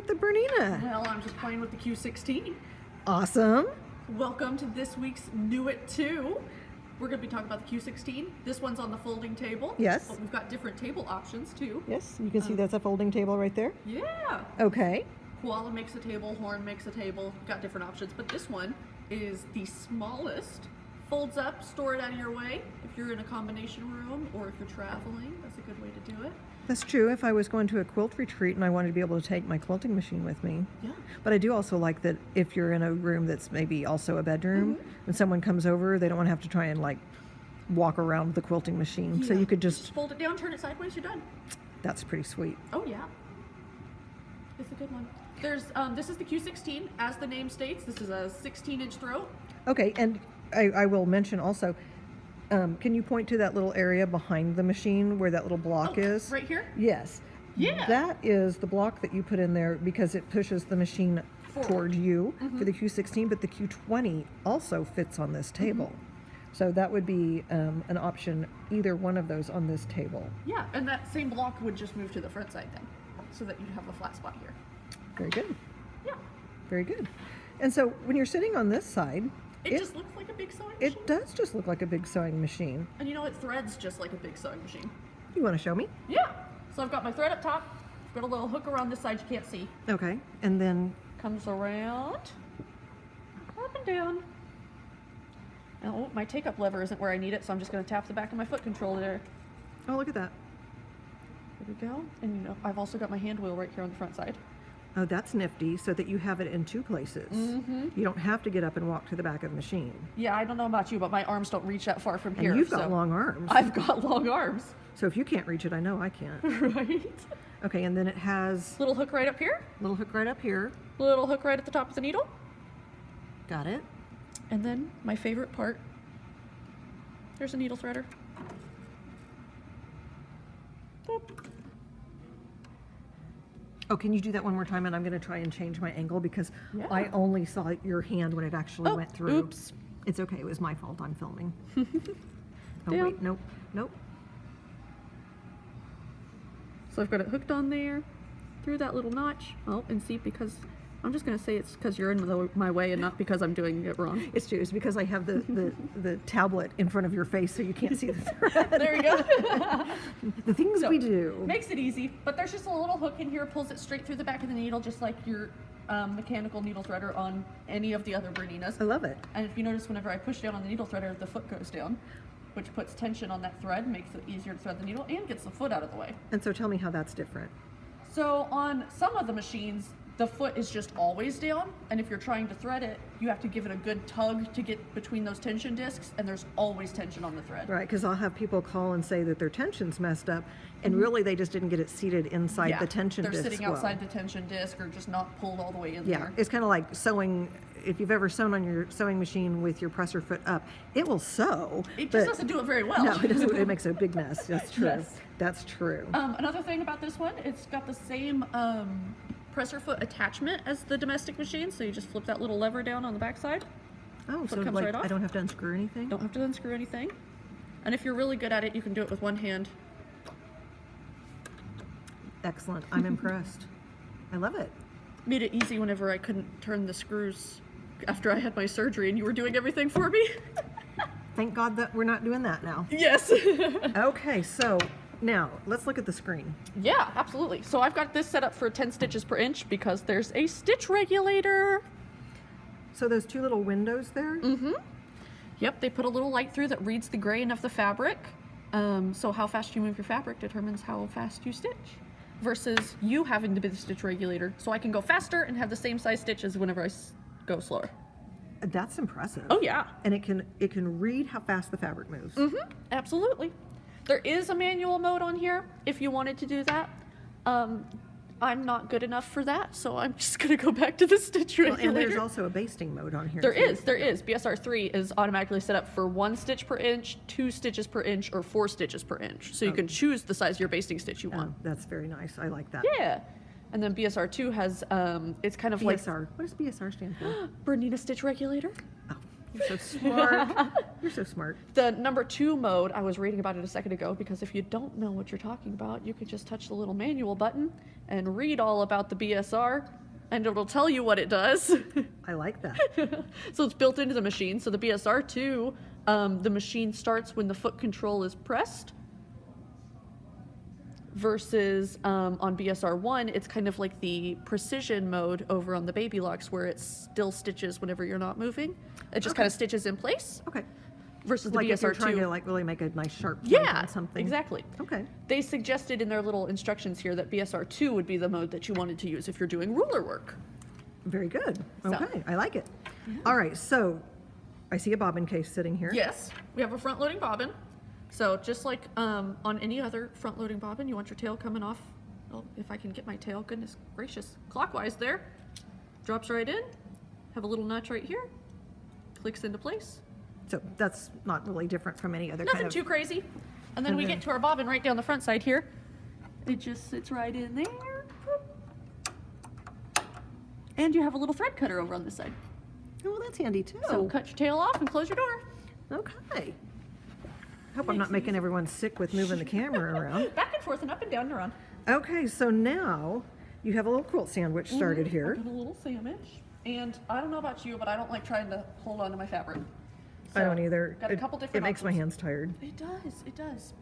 The Bernina. Well, I'm just playing with the Q16. Awesome. Welcome to this week's Knew It 2. We're going to be talking about the Q16. This one's on the folding table. Yes. But we've got different table options too. Yes, you can see that's a folding table right there. Yeah. Okay. Koala makes a table, Horn makes a table. We've got different options, but this one is the smallest. Folds up, store it out of your way. If you're in a combination room or if you're traveling, that's a good way to do it. That's true if I was going to a quilt retreat and I wanted to be able to take my quilting machine with me. Yeah. But I do also like that if you're in a room that's maybe also a bedroom and someone comes over, they don't want to have to try and like walk around the quilting machine. So you could just fold it down, turn it sideways, you're done. That's pretty sweet. Oh yeah. It's a good one. There's this is the Q16, as the name states. This is a 16-inch throat. Okay, and I will mention also, can you point to that little area behind the machine where that little block is? Right here? Yes. Yeah. That is the block that you put in there because it pushes the machine toward you for the Q16, but the Q20 also fits on this table. So that would be an option, either one of those on this table. Yeah, and that same block would just move to the front side then, so that you'd have a flat spot here. Very good. Yeah. Very good. And so when you're sitting on this side, It just looks like a big sewing machine. it does just look like a big sewing machine. And you know, it threads just like a big sewing machine. You want to show me? Yeah. So I've got my thread up top. I've got a little hook around this side you can't see. Okay. And then Comes around, up and down. And oh, my take-up lever isn't where I need it, so I'm just going to tap the back of my foot controller there. oh, look at that. There we go. And you know, I've also got my hand wheel right here on the front side. Oh, that's nifty, so that you have it in two places. You don't have to get up and walk to the back of the machine. Yeah, I don't know about you, but my arms don't reach that far from And here. you've got so long arms. I've got long arms. So if you can't reach it, I know I can't. Right. Okay, and then it has Little hook right up here. a little hook right up here. Little hook right at the top of the needle. Got it. And then my favorite part. There's a needle threader. Boop. Oh, can you do that one more time? And I'm going to try and change my angle because Yeah. I only saw your hand when it actually went through. Oops. It's okay. It was my fault. I'm filming. Oh, Down. wait. Nope. Nope. So I've got it hooked on there, through that little notch. Oh, and see, because I'm just going to say it's because you're in my way and not because I'm doing it wrong. It's true. It's because I have the tablet in front of your face so you can't see the thread. There you go. The things So, we do. Makes it easy, but there's just a little hook in here, pulls it straight through the back of the needle, just like your mechanical needle threader on any of the other Berninas. I love it. And if you notice, whenever I push down on the needle threader, the foot goes down, which puts tension on that thread, makes it easier to thread the needle, and gets the foot out of the way. And so tell me how that's different. So on some of the machines, the foot is just always down, and if you're trying to thread it, you have to give it a good tug to get between those tension discs, and there's always tension on the thread. Right, because I'll have people call and say that their tension's messed up, and really they just didn't get it seated inside the tension disc. They're sitting well. outside the tension disc, or just not pulled all the way in Yeah, there. it's kind of like sewing. If you've ever sewn on your sewing machine with your presser foot up, it will sew. It but just doesn't do it very well. No, it doesn't. It makes a big mess. That's true. Yes. That's true. Another thing about this one, it's got the same presser foot attachment as the domestic machine, so you just flip that little lever down on the back side. Oh, so comes like right off. I don't have to unscrew anything? Don't have to unscrew anything. And if you're really good at it, you can do it with one hand. Excellent. I'm impressed. I love it. Made it easy whenever I couldn't turn the screws after I had my surgery and you were doing everything for me. Thank God that we're not doing that now. Yes. Okay, so now let's look at the screen. Yeah, absolutely. So I've got this set up for 10 stitches per inch because there's a stitch regulator. So those two little windows there? Yep, they put a little light through that reads the grain of the fabric. So how fast you move your fabric determines how fast you stitch. Versus you having to be the stitch regulator. So I can go faster and have the same size stitches whenever I go slower. That's impressive. Oh yeah. And it can read how fast the fabric moves. Absolutely. There is a manual mode on here if you wanted to do that. I'm not good enough for that, so I'm just gonna go back to the stitch Well, regulator. and there's also a basting mode on here. There too. is. BSR 3 is automatically set up for 1 stitch per inch, 2 stitches per inch, or 4 stitches per inch. So you can choose the size of your basting stitch you Oh, want. that's very nice. I like that. Yeah. And then BSR 2 has, it's kind of like BSR. What does BSR stand for? Bernina stitch regulator. Oh, You're so smart. You're so smart. The number 2 mode, I was reading about it a second ago, because if you don't know what you're talking about, you could just touch the little manual button and read all about the BSR, and it'll tell you what it does. I like that. So it's built into the machine. So the BSR 2, the machine starts when the foot control is pressed, versus on BSR 1, it's kind of like the precision mode over on the baby locks, where it still stitches whenever you're not moving. It just kind of stitches in place. Okay. Versus the Like if you're BSR 2. trying to like really make a nice sharp point Yeah, on something. exactly. Okay. They suggested in their little instructions here that BSR 2 would be the mode that you wanted to use if you're doing ruler work. Very good. So- Okay, I like it. All right, so I see a bobbin case sitting here. Yes, we have a front-loading bobbin. So just like on any other front-loading bobbin, you want your tail coming off. Oh, if I can get my tail, goodness gracious, clockwise there. Drops right in. Have a little notch right here. Clicks into place. So that's not really different from any other Nothing kind of... too crazy. And then we Okay. get to our bobbin right down the front side here. It just sits right in there. And you have a little thread cutter over on this side. Oh, well, that's handy too. So cut your tail off and close your door. Okay. Hope I'm not making everyone sick with moving the camera around. Back and forth and up and down and around. Okay, so now you have a little quilt sandwich started I here. did a little sandwich. And I don't know about you, but I don't like trying to hold on to my fabric. I don't So, either. Got a couple different It makes my options. hands tired. It does, it does.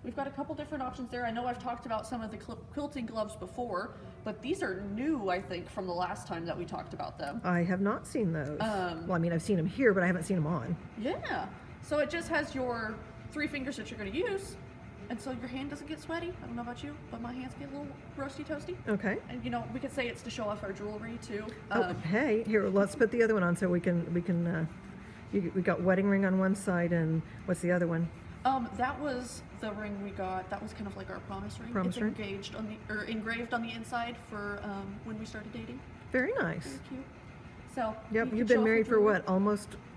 We've got a couple different options there. I know I've talked about some of the quilting gloves before, but these are new, I think, from the last time that we talked about them. I have not seen those. Well, I mean, I've seen them here, but I haven't seen them on. Yeah. So it just has your 3 fingers that you're going to use, and so your hand doesn't get sweaty. I don't know about you, but my hands get a little roasty toasty. Okay. And you know, we could say it's to show off our jewelry too. Oh, hey, here, let's put the other one on so we can, we got wedding ring on one side, and what's the other one? That was the ring we got. That was kind of like our promise ring. Promise it's ring? engaged on the, or engraved on the inside for when we started dating. Very nice. Very cute. So Yep, you can you've show been off married your for jewelry. what,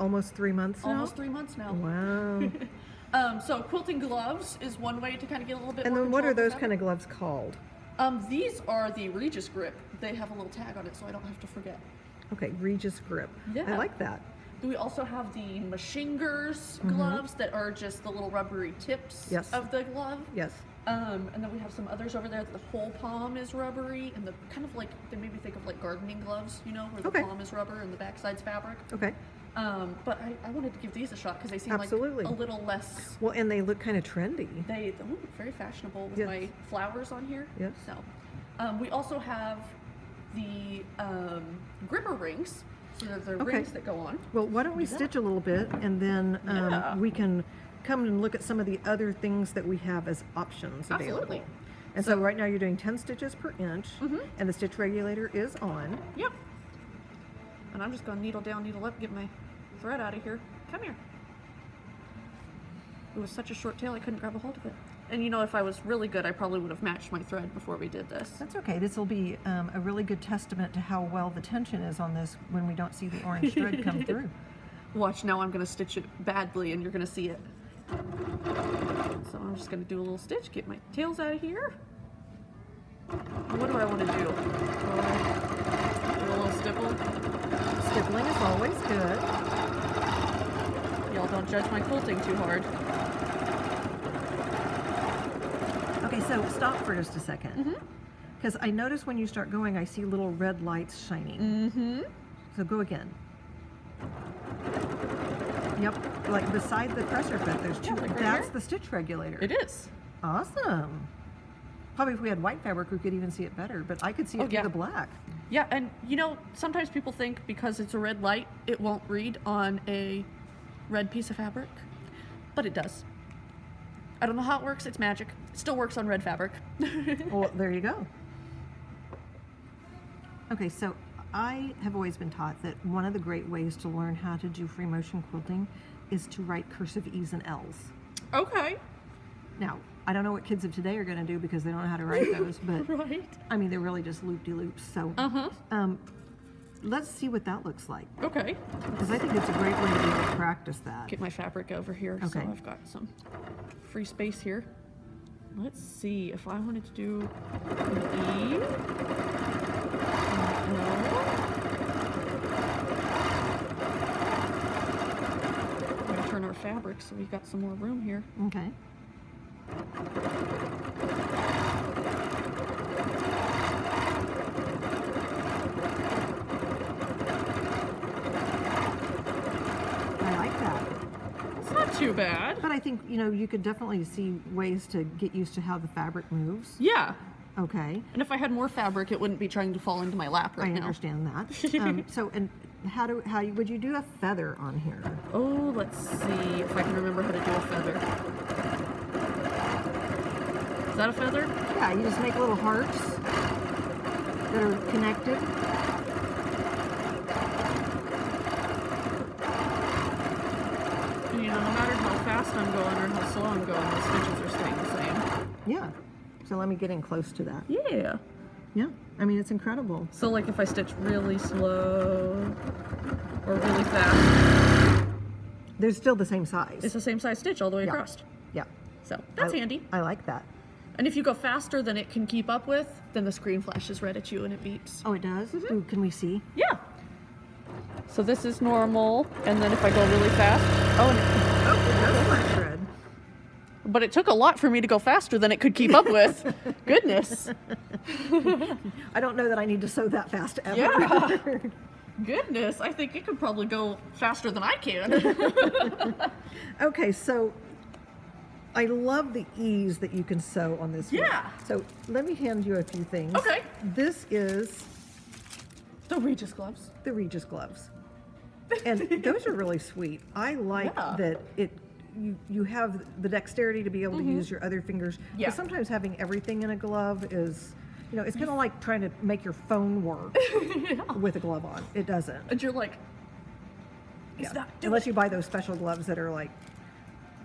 almost 3 months now? Almost 3 months now. Wow. So quilting gloves is one way to kind of get a little bit And more then what are control those of the kind of gloves called? fabric. These are the Regis grip. They have a little tag on it, so I don't have to forget. Okay, Regis grip. I Yeah. like that. We also have the Machingers gloves that are just the little rubbery tips Yes. of the glove. Yes. And then we have some others over there. The whole palm is rubbery, and the kind of like, they made me think of like gardening gloves, you know, where the Okay. palm is rubber and the backside's fabric. Okay. But I wanted to give these a shot because they seem Absolutely. like a little less. Well, and they look kind of trendy. They look very fashionable with Yes. my flowers on here. Yes. So, we also have the gripper rings. So they're the Okay. rings that go on. Well, why don't we stitch a little bit, and then Yeah. we can come and look at some of the other things that we have as options available. Absolutely. And so right now you're doing 10 stitches per inch, Mm-hmm. and the stitch regulator is on. Yep. And I'm just going to needle down, needle up, get my thread out of here. Come here. It was such a short tail, I couldn't grab a hold of it. And you know, if I was really good, I probably would have matched my thread before we did this. That's okay. This will be a really good testament to how well the tension is on this when we don't see the orange thread come through. Watch, now I'm going to stitch it badly and you're going to see it. So I'm just going to do a little stitch, get my tails out of here. What do I want to do? Do a little stipple. Stippling is always good. Y'all don't judge my quilting too hard. Okay, so stop for just a second. Because I notice when you start going, I see little red lights shining. So go again. Yep, like beside the presser foot, there's two. like right That's here? the stitch regulator. It is. Awesome. Probably if we had white fabric, we could even see it better, but I could see it through yeah. the black. Yeah, and you know, sometimes people think because it's a red light, it won't read on a red piece of fabric, but it does. I don't know how it works, it's magic. It still works on red fabric. Well, there you go. Okay, so I have always been taught that one of the great ways to learn how to do free motion quilting is to write cursive E's and L's. Okay. Now, I don't know what kids of today are going to do because they don't know how to write those, but Right. I mean, they're really just loop-de-loops. So let's see what that looks like, Okay. because I think it's a great way to be able to practice that. Get my fabric over here, so Okay. I've got some free space here. Let's see if I wanted to do an E. An L. fabric, so we've got some more room here. Okay. I like that. It's not too bad. But I think, you could definitely see ways to get used to how the fabric moves. Yeah. Okay. And if I had more fabric, it wouldn't be trying to fall into my lap right I now. understand that. And how would you do a feather on here? Oh, let's see if I can remember how to do a feather. Is that a feather? Yeah, you just make little hearts that are connected. And, no matter how fast I'm going or how slow I'm going, the stitches are staying the same. Yeah. So let me get in close to that. Yeah. Yeah. I mean, it's incredible. So like if I stitch really slow or really fast, They're still the same size. it's the same size stitch all the way Yeah. across. Yeah. So that's handy. I like that. And if you go faster than it can keep up with, then the screen flashes red at you and it beeps. Oh, it does? Ooh, can we see? Yeah. So this is normal, and then if I go really fast, It does flash red. but it took a lot for me to go faster than it could keep up with. Goodness. I don't know that I need to sew that fast ever. Yeah. Goodness, I think it could probably go faster than I can. Okay, so I love the ease that you can sew on this one. Yeah. So let me hand you a few things. Okay. This is The Regis gloves. the Regis gloves. And those are really sweet. I like Yeah. that you have the dexterity to be able to use your other fingers. Yeah. But sometimes having everything in a glove is, it's kind of like trying to make your phone work with a glove on. It doesn't. And you're like, Yeah. it's not doing Unless you buy those special gloves that are like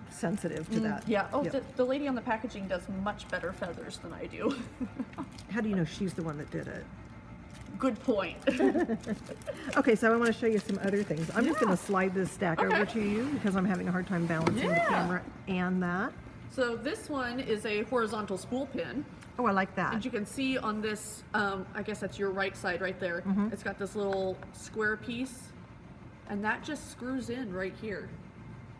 sensitive to that. Yeah. Oh, Yep. the lady on the packaging does much better feathers than I do. How do you know she's the one that did it? Good point. Okay, so I want to show you some other things. I'm just Yeah. going to slide this stack Okay. over to you because I'm having a hard time balancing the Yeah. camera and that. So this one is a horizontal spool pin. Oh, I like that. And you can see on this, I guess that's your right side right there. It's got this little square piece, and that just screws in right here.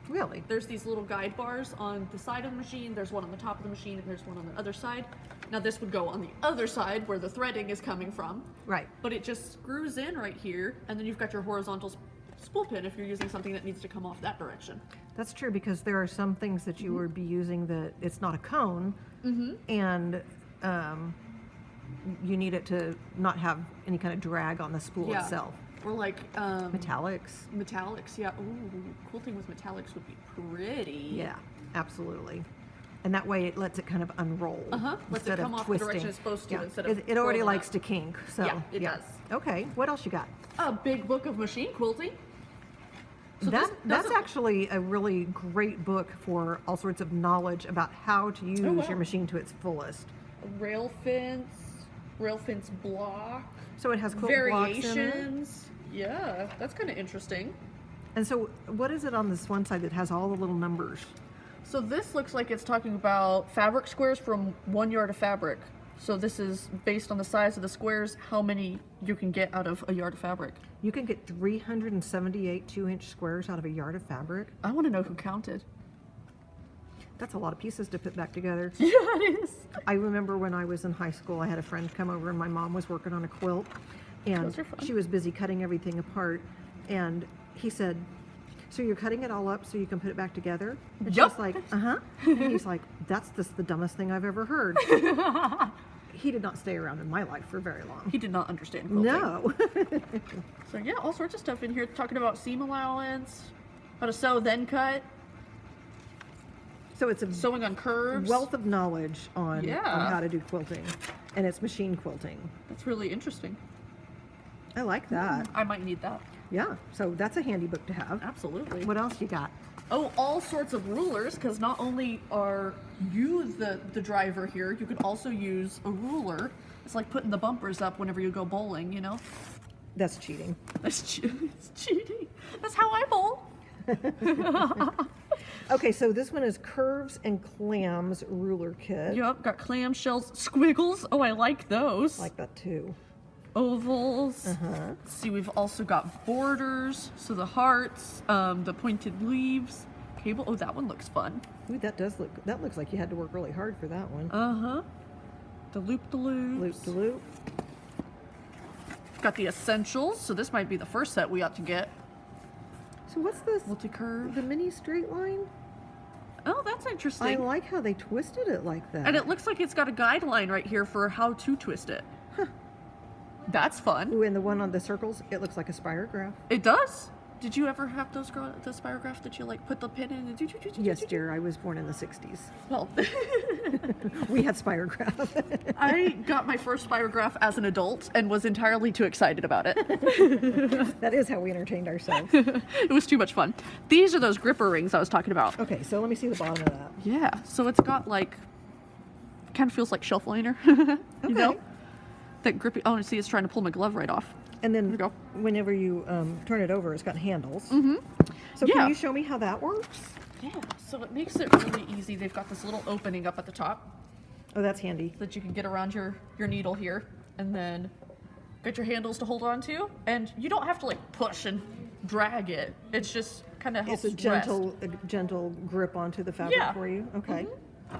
Really? There's these little guide bars on the side of the machine. There's one on the top of the machine, and there's one on the other side. Now this would go on the other side where the threading is coming from. Right. But it just screws in right here, and then you've got your horizontal spool pin if you're using something that needs to come off that direction. That's true because there are some things that you would be using that it's not a cone and you need it to not have any kind of drag on the spool Yeah. itself. Or like Metallics. metallics, yeah. Ooh, cool thing with metallics would be pretty. Yeah, absolutely. And that way it lets it kind of unroll. Lets it instead come of off the twisting. direction it's supposed to Yeah. instead of It already rolling likes up. to kink. So Yeah, it does. Okay, what else you got? A big book of machine quilting. So That's this doesn't- actually a really great book for all sorts of knowledge about how to use wow. your machine to its fullest. rail fence block, So it has quilt blocks in it. variations. Yeah, that's kind of interesting. And so what is it on this one side that has all the little numbers? So this looks like it's talking about fabric squares from 1 yard of fabric. So this is based on the size of the squares, how many you can get out of a yard of fabric. You can get 378 2-inch squares out of a yard of fabric. I want to know who counted. That's a lot of pieces to put back together. Yeah, it is. I remember when I was in high school, I had a friend come over and my mom was working on a quilt and Those are fun. she was busy cutting everything apart. And he said, "So you're cutting it all up so you can put it back together?" And Yup. she's like, "Uh-huh." And he's like, "That's just the dumbest thing I've ever heard." He did not stay around in my life for very long. He did not understand quilting. No. So yeah, all sorts of stuff in here talking about seam allowance, how to sew then cut, So it's a sewing on curves. wealth of knowledge on Yeah. how to do quilting. And it's machine quilting. That's really interesting. I like that. I might need that. Yeah. So that's a handy book to have. Absolutely. What else you got? Oh, all sorts of rulers, because not only are you the driver here, you can also use a ruler. It's like putting the bumpers up whenever you go bowling, you know? That's cheating. It's cheating. That's how I bowl. Okay, so this one is Curves and Clams ruler kit. Yup, got clamshells, squiggles. Oh, I like those. I like that too. Ovals. Let's see, we've also got borders, so the hearts, the pointed leaves, table. Oh, that one looks fun. Ooh, that looks like you had to work really hard for that one. Uh-huh. The loop-de-loops. Loop-de-loop. Got the essentials, so this might be the first set we ought to get. So what's this? Multi-curve. The mini straight line? Oh, that's interesting. I like how they twisted it like that. And it looks like it's got a guideline right here for how to twist it. Huh. That's fun. Ooh, and the one on the circles, it looks like a spirograph. It does. Did you ever have those the spirograph that you like put the pin in and do? Yes, dear. I was born in the 60s. Well, We had spirograph. I got my first spirograph as an adult and was entirely too excited about it. That is how we entertained ourselves. It was too much fun. These are those gripper rings I was talking about. Okay, so let me see the bottom of that. Yeah, so it's got like, kind of feels like shelf liner, you know? That grippy, oh, see, it's trying to pull my glove right off. And then There we go. whenever you turn it over, it's got handles. Mm-hmm. So Yeah. can you show me how that works? Yeah, so it makes it really easy. They've got this little opening up at the top Oh, that's handy. that you can get around your needle here, and then get your handles to hold on to. And you don't have to like push and drag it. It's just kind of helps It's a rest. gentle grip onto the fabric Yeah. for you. Okay. And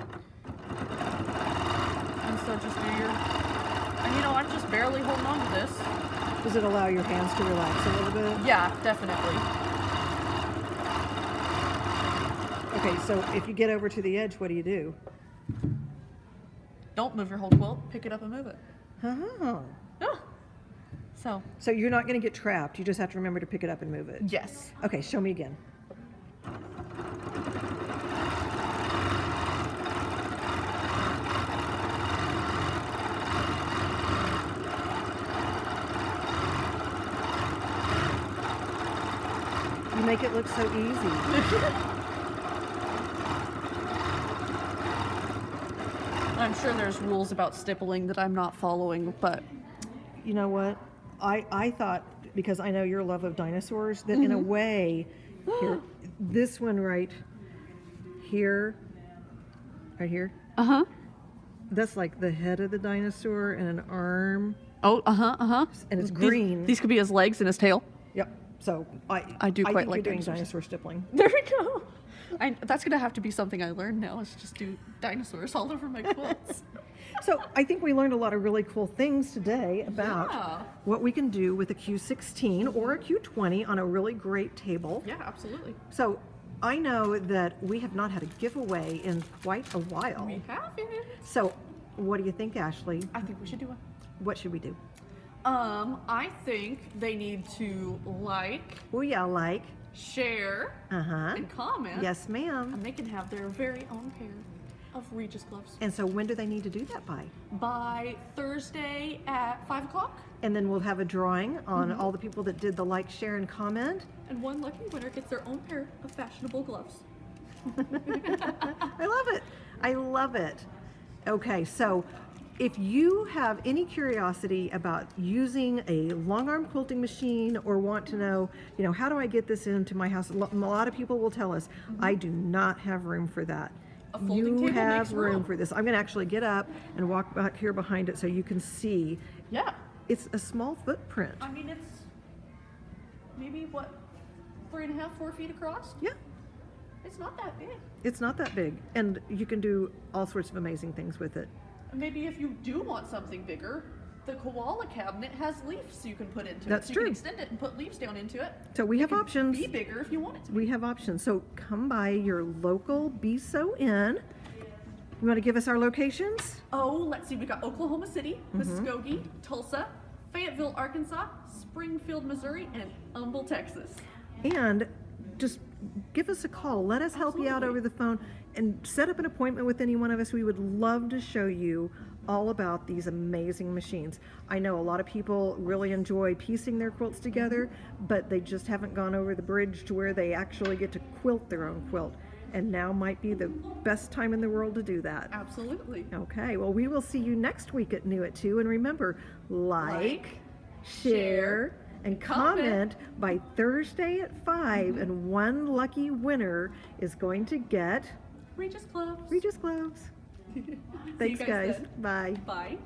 so just do your, and you know, I'm just barely holding on to this. Does it allow your hands to relax a little bit? Yeah, definitely. Okay, so if you get over to the edge, what do? Don't move your whole quilt. Pick it up and move it. Oh. Oh. So you're not going to get trapped. You just have to remember to pick it up and move it. Yes. Okay, show me again. You make it look so easy. I'm sure there's rules about stippling that I'm not following, but You know what? I thought, because I know your love of dinosaurs, that in a way, here, this one right here, uh-huh. that's like the head of the dinosaur and an arm, Oh, uh-huh. and it's green. These could be his legs and his tail. Yep. So I do quite think like you're doing dinosaurs. dinosaur stippling. There we go. That's gonna have to be something I learn now, is just do dinosaurs all over my quilts. So I think we learned a lot of really cool things today about Yeah. what we can do with a Q16 or a Q20 on a really great table. Yeah, absolutely. So I know that we have not had a giveaway in quite a while. We have it. So what do you think, Ashley? I think we should do one. What should we do? I think they need to like, Oh yeah, like. share, Uh-huh. and comment. Yes, ma'am. And they can have their very own pair of Regis gloves And so when do they need to do that by? by Thursday at 5 o'clock. And then we'll have a drawing on all the people that did the like, share, and comment. And one lucky winner gets their own pair of fashionable gloves. I love it. I love it. Okay, so if you have any curiosity about using a long arm quilting machine or want to know, how do I get this into my house? A lot of people will tell us, I do not have room for that. A folding You table have makes room room. for this. I'm going to actually get up and walk back here behind it so you can see. Yeah. It's a small footprint. I mean, it's maybe, 3.5, 4 feet across? Yeah, It's not that big. it's not that big. And you can do all sorts of amazing things with it. Maybe if you do want something bigger, the koala cabinet has leaves you can put into That's it. So true. You can extend it and put leaves down into it. So we have It can options. Be bigger if you want it to. We have options. So come by your local BSO Inn. You want to give us our locations? Oh, let's see. We got Oklahoma City, Muskogee, Tulsa, Fayetteville, Arkansas, Springfield, Missouri, and Humble, Texas. And just give us a call. Let us help you out Absolutely. over the phone and set up an appointment with any one of us. We would love to show you all about these amazing machines. I know a lot of people really enjoy piecing their quilts together, but they just haven't gone over the bridge to where they actually get to quilt their own quilt. And now might be the best time in the world to do that. Absolutely. Okay, well, we will see you next week at New at 2. And remember, like, share, and comment by Thursday at 5. And one lucky winner is going to get Regis gloves. Regis gloves. See you Thanks, guys. then. Bye. Bye.